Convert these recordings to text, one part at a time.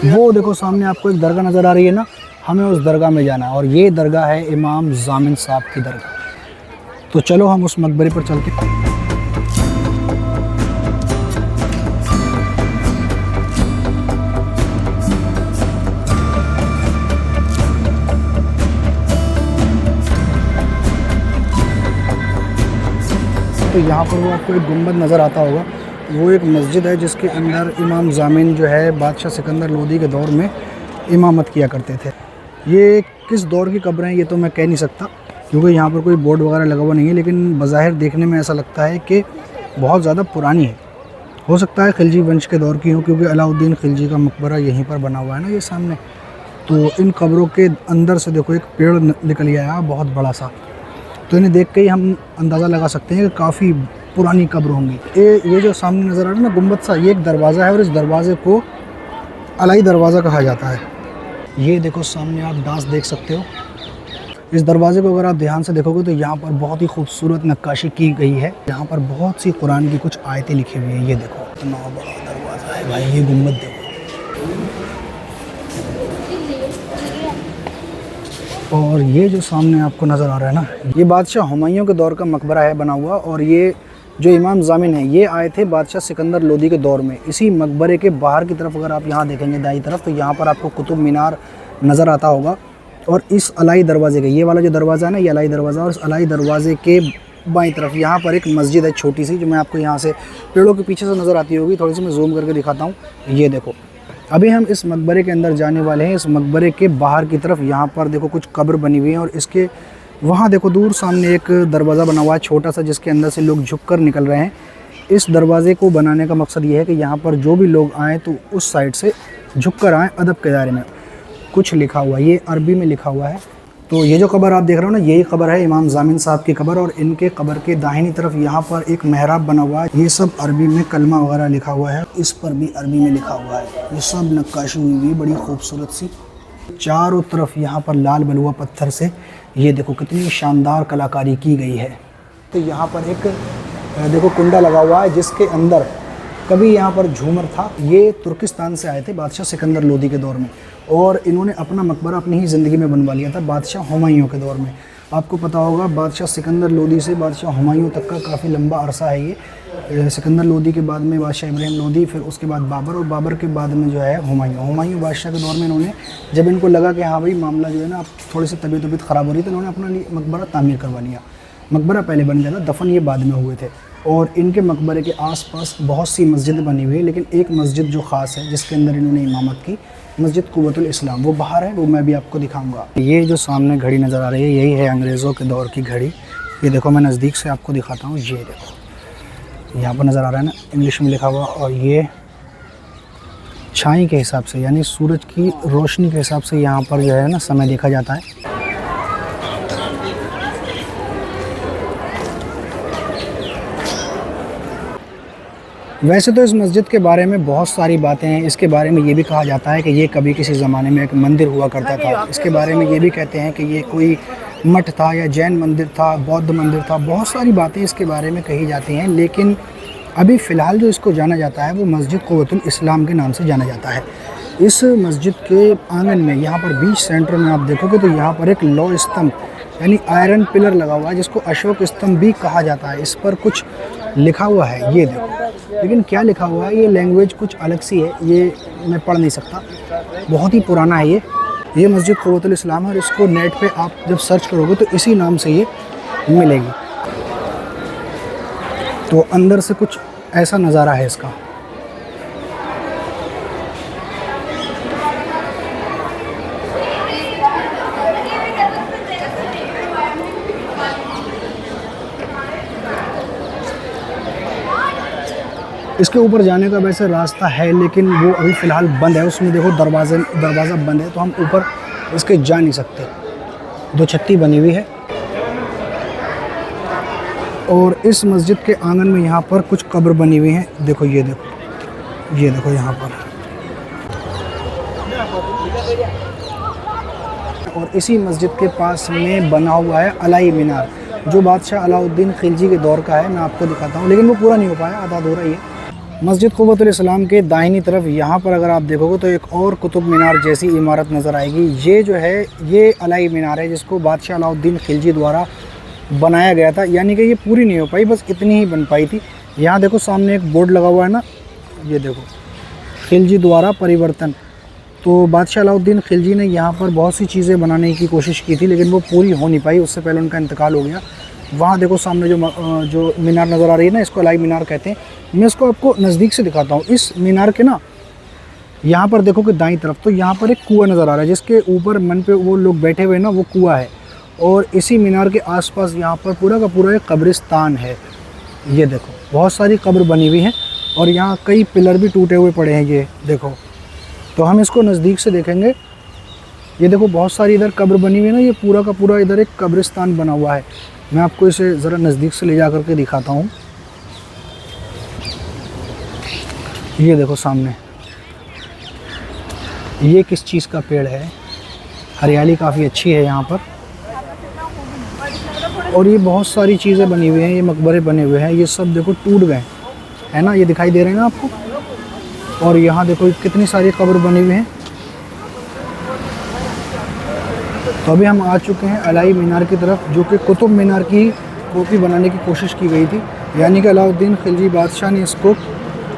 वो देखो सामने आपको एक दरगाह नज़र आ रही है ना, हमें उस दरगाह में जाना है और ये दरगाह है इमाम जामिन साहब की दरगाह। तो चलो हम उस मकबरे पर चलते हैं। तो यहाँ पर वो आपको एक गुंबद नज़र आता होगा, वो एक मस्जिद है जिसके अंदर इमाम जामिन जो है बादशाह सिकंदर लोदी के दौर में इमामत किया करते थे। ये किस दौर की कब्रें हैं ये तो मैं कह नहीं सकता, क्योंकि यहाँ पर कोई बोर्ड वगैरह लगा हुआ नहीं है, लेकिन बज़ाहिर देखने में ऐसा लगता है कि बहुत ज़्यादा पुरानी है। हो सकता है खिलजी वंश के दौर की हो, क्योंकि अलाउद्दीन खिलजी का मकबरा यहीं पर बना हुआ है ना ये सामने। तो इन कब्रों के अंदर से देखो एक पेड़ निकल गया है बहुत बड़ा सा, तो इन्हें देख के ही हम अंदाज़ा लगा सकते हैं कि काफ़ी पुरानी कब्र होंगी। ये जो सामने नज़र आ रहा है ना गुंबद सा, ये एक दरवाज़ा है और इस दरवाज़े को अलाई दरवाज़ा कहा जाता है। ये देखो सामने आप डांस देख सकते हो। इस दरवाज़े को अगर आप ध्यान से देखोगे तो यहाँ पर बहुत ही खूबसूरत नक्काशी की गई है। यहाँ पर बहुत सी कुरान की कुछ आयतें लिखी हुई हैं। ये देखो इतना बड़ा दरवाज़ा है भाई, ये गुंबद देखो। और ये जो सामने आपको नज़र आ रहा है ना, ये बादशाह हुमायूं के दौर का मकबरा है बना हुआ, और ये जो इमाम जामिन है ये आए थे बादशाह सिकंदर लोदी के दौर में। इसी मकबरे के बाहर की तरफ अगर आप यहाँ देखेंगे दाईं तरफ, तो यहाँ पर आपको कुतुब मीनार नज़र आता होगा। और इस अलाई दरवाज़े के, ये वाला जो दरवाज़ा है ना, ये अलाई दरवाज़ा, और इस अलाई दरवाज़े के बाईं तरफ यहाँ पर एक मस्जिद है छोटी सी, जो मैं आपको यहाँ से पेड़ों के पीछे से नज़र आती होगी। थोड़ी सी मैं जूम करके दिखाता हूँ। ये देखो अभी हम इस मकबरे के अंदर जाने वाले हैं। इस मकबरे के बाहर की तरफ यहाँ पर देखो कुछ कब्र बनी हुई है, और इसके वहाँ देखो दूर सामने एक दरवाज़ा बना हुआ है छोटा सा, जिसके अंदर से लोग झुककर निकल रहे हैं। इस दरवाज़े को बनाने का मकसद ये है कि यहाँ पर जो भी लोग आएँ तो उस साइड से झुककर आएँ अदब के दायरे में। कुछ लिखा हुआ है, ये अरबी में लिखा हुआ है। तो ये जो कब्र आप देख रहे हो ना, यही कब्र है इमाम जामिन साहब की कब्र, और इनके कब्र के दाहिनी तरफ यहाँ पर एक मेहराब बना हुआ है। ये सब अरबी में कलमा वगैरह लिखा हुआ है, इस पर भी अरबी में लिखा हुआ है। ये सब नक्काशी हुई हुई है बड़ी खूबसूरत सी। चारों तरफ यहाँ पर लाल बलुआ पत्थर से ये देखो कितनी शानदार कलाकारी की गई है। तो यहाँ पर एक देखो कुंडा लगा हुआ है, जिसके अंदर कभी यहाँ पर झूमर था। ये तुर्किस्तान से आए थे बादशाह सिकंदर लोदी के दौर में, और इन्होंने अपना मकबरा अपनी ही ज़िंदगी में बनवा लिया था बादशाह हुमायूं के दौर में। आपको पता होगा बादशाह सिकंदर लोदी से बादशाह हुमायूं तक का काफ़ी लंबा अरसा है ये। सिकंदर लोदी के बाद में बादशाह इब्राहिम लोदी, फिर उसके बाद बाबर, और बाबर के बाद में जो है हुमायूं बादशाह के दौर में इन्होंने, जब इनको लगा कि हाँ भाई मामला जो है ना अब थोड़ी सी तबीयत ख़राब हो रही है, तो इन्होंने अपना मकबरा तामीर करवा लिया। मकबरा पहले बन गया था, दफन ये बाद में हुए थे। और इनके मकबरे के आसपास बहुत सी मस्जिद बनी हुई है, लेकिन एक मस्जिद जो ख़ास है जिसके अंदर इन्होंने इमामत की, मस्जिद कुव्वतुल इस्लाम, वो बाहर है, वो मैं भी आपको दिखाऊंगा। ये जो सामने घड़ी नज़र आ रही है, यही है अंग्रेज़ों के दौर की घड़ी। ये देखो मैं नज़दीक से आपको दिखाता हूँ। ये देखो यहाँ पर नज़र आ रहा है ना, इंग्लिश में लिखा हुआ, और ये छाई के हिसाब से यानी सूरज की रोशनी के हिसाब से यहाँ पर जो है ना समय देखा जाता है। वैसे तो इस मस्जिद के बारे में बहुत सारी बातें हैं। इसके बारे में ये भी कहा जाता है कि ये कभी किसी ज़माने में एक मंदिर हुआ करता था। इसके बारे में ये भी कहते हैं कि ये कोई मठ था या जैन मंदिर था, बौद्ध मंदिर था। बहुत सारी बातें इसके बारे में कही जाती हैं, लेकिन अभी फ़िलहाल जो इसको जाना जाता है वो मस्जिद कुव्वतुल इस्लाम के नाम से जाना जाता है। इस मस्जिद के आंगन में यहाँ पर बीच सेंटर में आप देखोगे तो यहाँ पर एक लौह स्तंभ यानी आयरन पिलर लगा हुआ है, जिसको अशोक स्तंभ भी कहा जाता है। इस पर कुछ लिखा हुआ है, ये देखो, लेकिन क्या लिखा हुआ है ये लैंग्वेज कुछ अलग सी है, ये मैं पढ़ नहीं सकता, बहुत ही पुराना है ये मस्जिद कुव्वतुल इस्लाम है, और इसको नेट पे आप जब सर्च करोगे तो इसी नाम से ये मिलेगी। तो अंदर से कुछ ऐसा नज़ारा है इसका। इसके ऊपर जाने का वैसे रास्ता है, लेकिन वो अभी फ़िलहाल बंद है। उसमें देखो दरवाज़ा बंद है, तो हम ऊपर इसके जा नहीं सकते। दो छत्ती बनी हुई है, और इस मस्जिद के आंगन में यहाँ पर कुछ कब्र बनी हुई हैं। देखो ये देखो यहाँ पर, और इसी मस्जिद के पास में बना हुआ है अलाई मीनार, जो बादशाह अलाउद्दीन खिलजी के दौर का है। मैं आपको दिखाता हूँ, लेकिन वो पूरा नहीं हो पाया, आधा अधूरा ही है। मस्जिद क़ुव्वतुल इस्लाम के दाहिनी तरफ यहाँ पर अगर आप देखोगे तो एक और कुतुब मीनार जैसी इमारत नज़र आएगी। ये जो है ये अलाई मीनार है जिसको बादशाह अलाउद्दीन खिलजी द्वारा बनाया गया था, यानी कि ये पूरी नहीं हो पाई, बस इतनी ही बन पाई थी। यहाँ देखो सामने एक बोर्ड लगा हुआ है ना, ये देखो खिलजी द्वारा परिवर्तन। तो बादशाह अलाउद्दीन खिलजी ने यहाँ पर बहुत सी चीज़ें बनाने की कोशिश की थी लेकिन वो पूरी हो नहीं पाई, उससे पहले उनका इंतकाल हो गया। वहाँ देखो सामने जो मीनार नज़र आ रही है ना, इसको अलाई मीनार कहते हैं। मैं इसको आपको नज़दीक से दिखाता हूँ। इस मीनार के ना यहाँ पर देखो कि दाईं तरफ तो यहाँ पर एक कुआं नज़र आ रहा है, जिसके ऊपर मन पे वो लोग बैठे हुए ना, वो कुआं है। और इसी मीनार के आसपास यहाँ पर पूरा का पूरा एक कब्रिस्तान है। ये देखो बहुत सारी कब्र बनी हुई हैं और यहाँ कई पिलर भी टूटे हुए पड़े हैं, ये देखो। तो हम इसको नज़दीक से देखेंगे। ये देखो बहुत सारी इधर कब्र बनी हुई है ना, ये पूरा का पूरा इधर एक कब्रिस्तान बना हुआ है। मैं आपको इसे ज़रा नज़दीक से ले जा कर के दिखाता हूँ। ये देखो सामने ये किस चीज़ का पेड़ है, हरियाली काफ़ी अच्छी है यहाँ पर। और ये बहुत सारी चीज़ें बनी हुई हैं, ये मकबरे बने हुए हैं, ये सब देखो टूट गए है ना, ये दिखाई दे रहे हैं ना आपको। और यहाँ देखो कितनी सारी कब्र बनी हुई हैं। तो अभी हम आ चुके हैं अलाई मीनार की तरफ, जो कि कुतुब मीनार की कॉपी बनाने की कोशिश की गई थी, यानी कि अलाउद्दीन खिलजी बादशाह ने इसको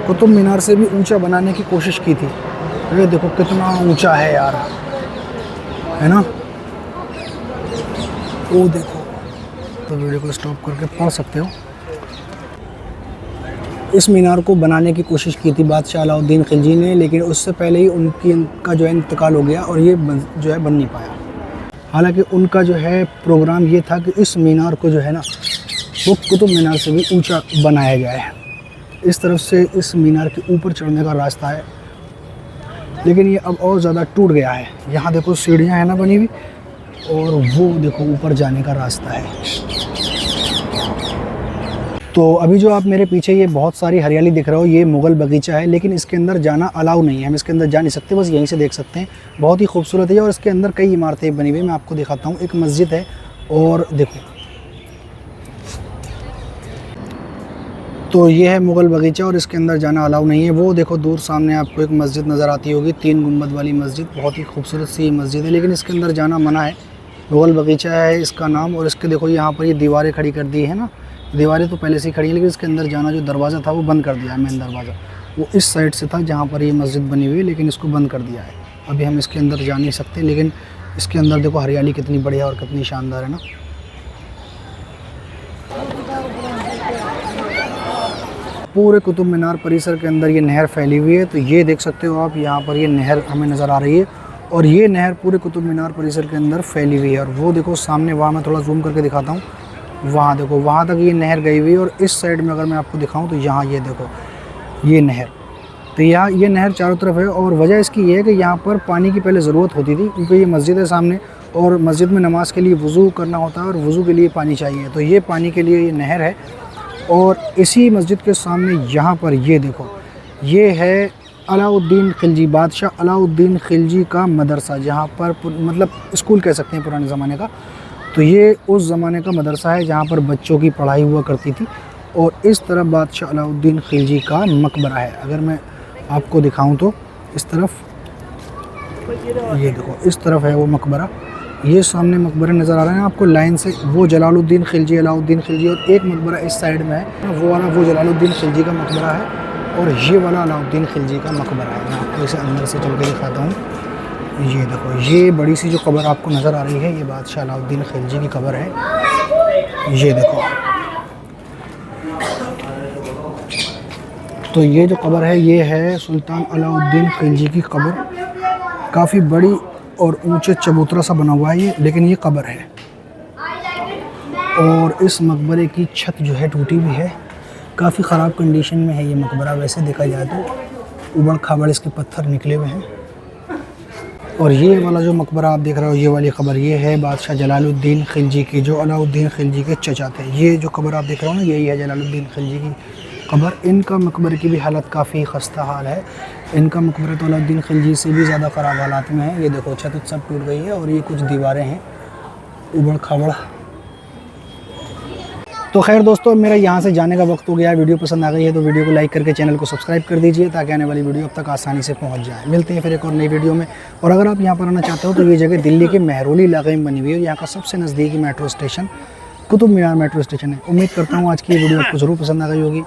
कुतुब मीनार से भी ऊंचा बनाने की कोशिश की थी। ये देखो कितना ऊंचा है यार, है ना। वो देखो, तो वीडियो को स्टॉप करके पढ़ सकते हो। इस मीनार को बनाने की कोशिश की थी बादशाह अलाउद्दीन खिलजी ने, लेकिन उससे पहले ही उनका जो है इंतकाल हो गया और ये जो है बन नहीं पाया। हालांकि उनका जो है प्रोग्राम ये था कि इस मीनार को जो है ना, वो कुतुब मीनार से भी ऊंचा बनाया जाए। इस तरफ से इस मीनार के ऊपर चढ़ने का रास्ता है, लेकिन ये अब और ज़्यादा टूट गया है। यहाँ देखो सीढ़ियाँ हैं ना बनी हुई, और वो देखो ऊपर जाने का रास्ता है। तो अभी जो आप मेरे पीछे ये बहुत सारी हरियाली दिख रहे हो, ये मुग़ल बगीचा है, लेकिन इसके अंदर जाना अलाउ नहीं है, हम इसके अंदर जा नहीं सकते, बस यहीं से देख सकते हैं। बहुत ही खूबसूरत है और इसके अंदर कई इमारतें बनी हुई हैं, मैं आपको दिखाता हूँ। एक मस्जिद है और देखो, तो ये है मुग़ल बगीचा और इसके अंदर जाना अलाउ नहीं है। वो देखो दूर सामने आपको एक मस्जिद नज़र आती होगी, 3 गुंबद वाली मस्जिद, बहुत ही खूबसूरत सी मस्जिद है, लेकिन इसके अंदर जाना मना है। मुग़ल बगीचा है इसका नाम। और इसके देखो यहाँ पर ये दीवारें खड़ी कर दी है ना, दीवारें तो पहले से ही खड़ी है, लेकिन इसके अंदर जाना जो दरवाज़ा था वो बंद कर दिया है। मेन दरवाज़ा वो इस साइड से था जहाँ पर ये मस्जिद बनी हुई है, लेकिन इसको बंद कर दिया है। अभी हम इसके अंदर जा नहीं सकते, लेकिन इसके अंदर देखो हरियाली कितनी बढ़िया और कितनी शानदार है ना। पूरे कुतुब मीनार परिसर के अंदर ये नहर फैली हुई है। तो ये देख सकते हो आप, यहाँ पर ये नहर हमें नज़र आ रही है और ये नहर पूरे कुतुब मीनार परिसर के अंदर फैली हुई है। और वो देखो सामने, वहाँ मैं थोड़ा जूम करके दिखाता हूँ, वहाँ देखो वहाँ तक ये नहर गई हुई है। और इस साइड में अगर मैं आपको दिखाऊँ तो यहाँ ये देखो ये नहर, तो यहाँ ये नहर चारों तरफ है। और वजह इसकी ये है कि यहाँ पर पानी की पहले ज़रूरत होती थी, क्योंकि ये मस्जिद है सामने और मस्जिद में नमाज के लिए वज़ू करना होता है और वज़ू के लिए पानी चाहिए, तो ये पानी के लिए ये नहर है। और इसी मस्जिद के सामने यहाँ पर ये देखो, ये है अलाउद्दीन खिलजी, बादशाह अलाउद्दीन खिलजी का मदरसा, जहाँ पर मतलब स्कूल कह सकते हैं पुराने ज़माने का। तो ये उस ज़माने का मदरसा है जहाँ पर बच्चों की पढ़ाई हुआ करती थी। और इस तरफ बादशाह अलाउद्दीन खिलजी का मकबरा है। अगर मैं आपको दिखाऊं तो इस तरफ ये देखो, इस तरफ है वो मकबरा। ये सामने मकबरे नज़र आ रहे हैं आपको लाइन से, वो जलालुद्दीन खिलजी, अलाउद्दीन खिलजी। और एक मकबरा इस साइड में है, वो वाला वो जलालुद्दीन खिलजी का मकबरा है और ये वाला अलाउद्दीन खिलजी का मकबरा है। मैं आपको इसे अंदर से चल के दिखाता हूँ। ये देखो, ये बड़ी सी जो कब्र आपको नज़र आ रही है, ये बादशाह अलाउद्दीन खिलजी की कब्र है। ये देखो, तो ये जो कब्र है ये है सुल्तान अलाउद्दीन खिलजी की कब्र। काफ़ी बड़ी और ऊंचे चबूतरा सा बना हुआ है ये, लेकिन ये कब्र है। और इस मकबरे की छत जो है टूटी हुई है, काफ़ी ख़राब कंडीशन में है ये मकबरा। वैसे देखा जाए तो उबड़ खाबड़ इसके पत्थर निकले हुए हैं। और ये वाला जो मकबरा आप देख रहे हो, ये वाली कब्र, ये है बादशाह जलालुद्दीन खिलजी की, जो अलाउद्दीन खिलजी के चचा थे। ये जो कब्र आप देख रहे हो ना, यही है जलालुद्दीन खिलजी की कब्र। इनका मकबरे की भी हालत काफ़ी खस्ता हाल है। इनका मकबरा तो अलाउद्दीन खिलजी से भी ज़्यादा ख़राब हालात में है। ये देखो छत सब टूट गई है और ये कुछ दीवारें हैं उबड़ खाबड़। तो खैर दोस्तों, मेरा यहाँ से जाने का वक्त हो गया। वीडियो पसंद आ गई है तो वीडियो को लाइक करके चैनल को सब्सक्राइब कर दीजिए, ताकि आने वाली वीडियो अब तक आसानी से पहुँच जाए। मिलते हैं फिर एक और नई वीडियो में। और अगर आप यहाँ पर आना चाहते हो तो ये जगह दिल्ली के मेहरौली इलाके में बनी हुई है। यहाँ का सबसे नज़दीकी metro station Qutub Minar metro station है। उम्मीद करता हूँ आज की ये वीडियो आपको ज़रूर पसंद आ गई होगी।